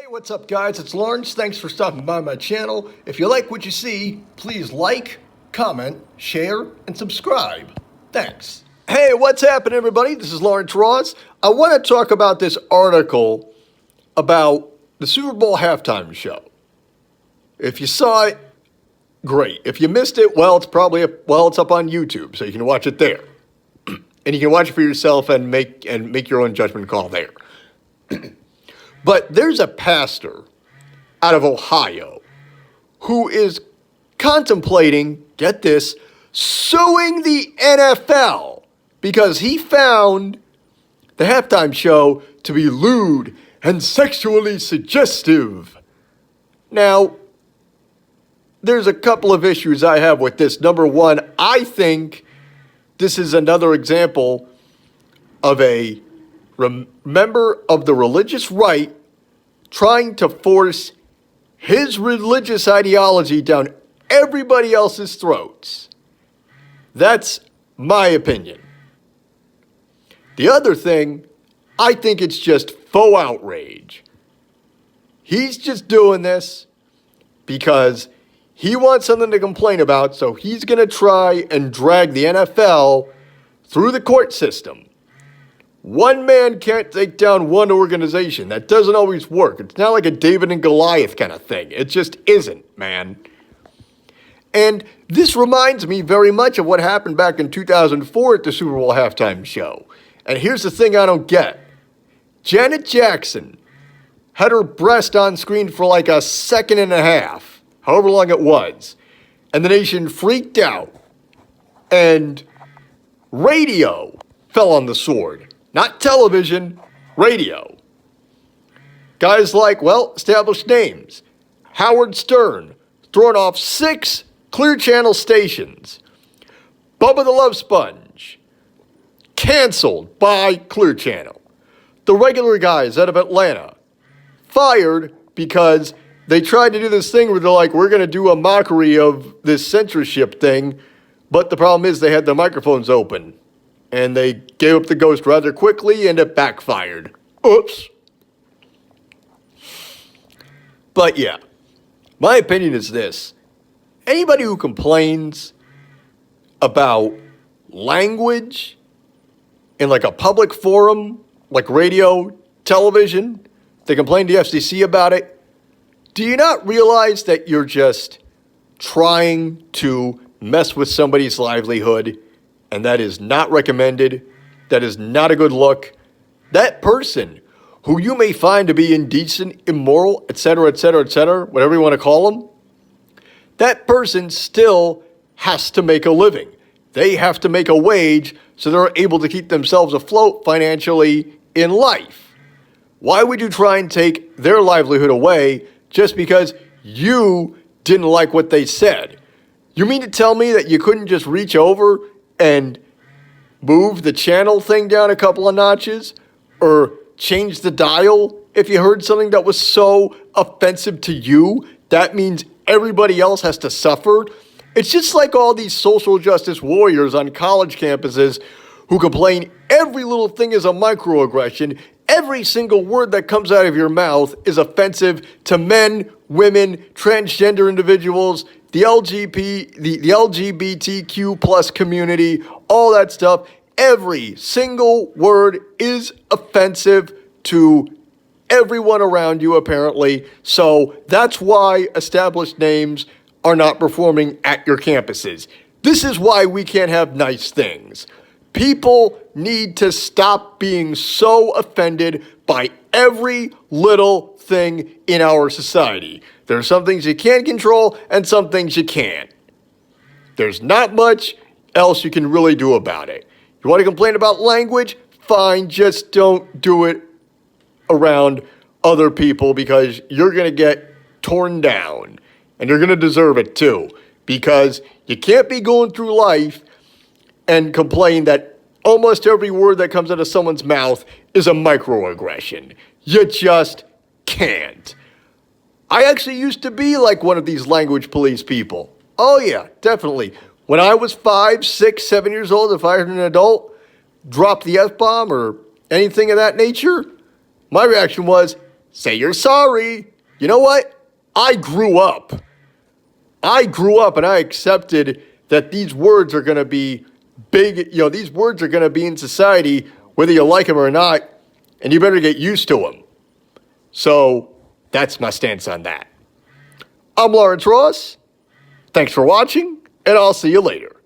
What's up, guys? It's Lawrence. Thanks for stopping by my channel. If you like what you see, please like, comment, share, and subscribe. Thanks. Hey, what's happening, everybody? This is Lawrence Ross. I want to talk about this article about the Super Bowl halftime show. If you saw it, great. If you missed it, well, it's up on YouTube, so you can watch it there. And you can watch it for yourself and make your own judgment call there. But there's a pastor out of Ohio who is contemplating, get this, suing the NFL because he found the halftime show to be lewd and sexually suggestive. Now, there's a couple of issues I have with this. Number one, I think this is another example of a member of the religious right trying to force his religious ideology down everybody else's throats. That's my opinion. The other thing, I think it's just faux outrage. He's just doing this because he wants something to complain about, so he's going to try and drag the NFL through the court system. One man can't take down one organization. That doesn't always work. It's not like a David and Goliath kind of thing. It just isn't, man. And this reminds me very much of what happened back in 2004 at the Super Bowl halftime show. And here's the thing I don't get. Janet Jackson had her breast on screen for like a second and a half, however long it was. And the nation freaked out. And radio fell on the sword. Not television, radio. Guys like, well, established names. Howard Stern, throwing off 6 Clear Channel stations. Bubba the Love Sponge, canceled by Clear Channel. The regular guys out of Atlanta, fired because they tried to do this thing where they're like, we're going to do a mockery of this censorship thing, but the problem is they had their microphones open. And they gave up the ghost rather quickly, and it backfired. Oops. But yeah, my opinion is this. Anybody who complains about language in like a public forum, like radio, television, they complain to the FCC about it, do you not realize that you're just trying to mess with somebody's livelihood? And that is not recommended. That is not a good look. That person who you may find to be indecent, immoral, etc., whatever you want to call them, that person still has to make a living. They have to make a wage so they're able to keep themselves afloat financially in life. Why would you try and take their livelihood away just because you didn't like what they said? You mean to tell me that you couldn't just reach over and move the channel thing down a couple of notches or change the dial if you heard something that was so offensive to you? That means everybody else has to suffer. It's just like all these social justice warriors on college campuses who complain every little thing is a microaggression. Every single word that comes out of your mouth is offensive to men, women, transgender individuals, the LGBTQ plus community, all that stuff. Every single word is offensive to everyone around you, apparently. So that's why established names are not performing at your campuses. This is why we can't have nice things. People need to stop being so offended by every little thing in our society. There are some things you can control and some things you can't. There's not much else you can really do about it. You want to complain about language? Fine, just don't do it around other people because you're going to get torn down. And you're going to deserve it too. Because you can't be going through life and complain that almost every word that comes out of someone's mouth is a microaggression. You just can't. I actually used to be like one of these language police people. Oh yeah, definitely. When I was 5, 6, 7 years old, if I heard an adult drop the F-bomb or anything of that nature, my reaction was, say you're sorry. You know what? I grew up and I accepted that these words are going to be big. These words are going to be in society, whether you like them or not, and you better get used to them. So that's my stance on that. I'm Lawrence Ross. Thanks for watching, and I'll see you later.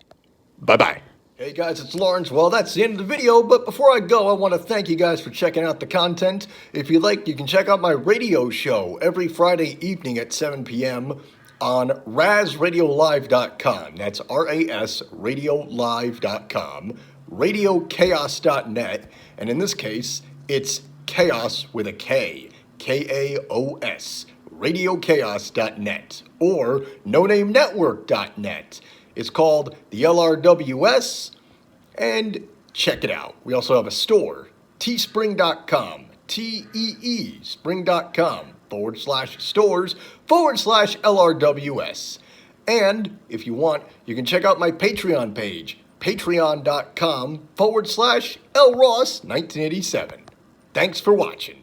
Bye-bye. Hey guys, it's Lawrence. Well, that's the end of the video, but before I go, I want to thank you guys for checking out the content. If you like, you can check out my radio show every Friday evening at 7 p.m. on RazRadioLive.com. That's R-A-S RadioLive.com, RadioChaos.net, and in this case, it's chaos with a K, K-A-O-S, RadioChaos.net, or NoNameNetwork.net. It's called the LRWS, and check it out. We also have a store, teespring.com, T-E-E, spring.com/stores/LRWS. And if you want, you can check out my Patreon page, patreon.com/LRoss1987. Thanks for watching.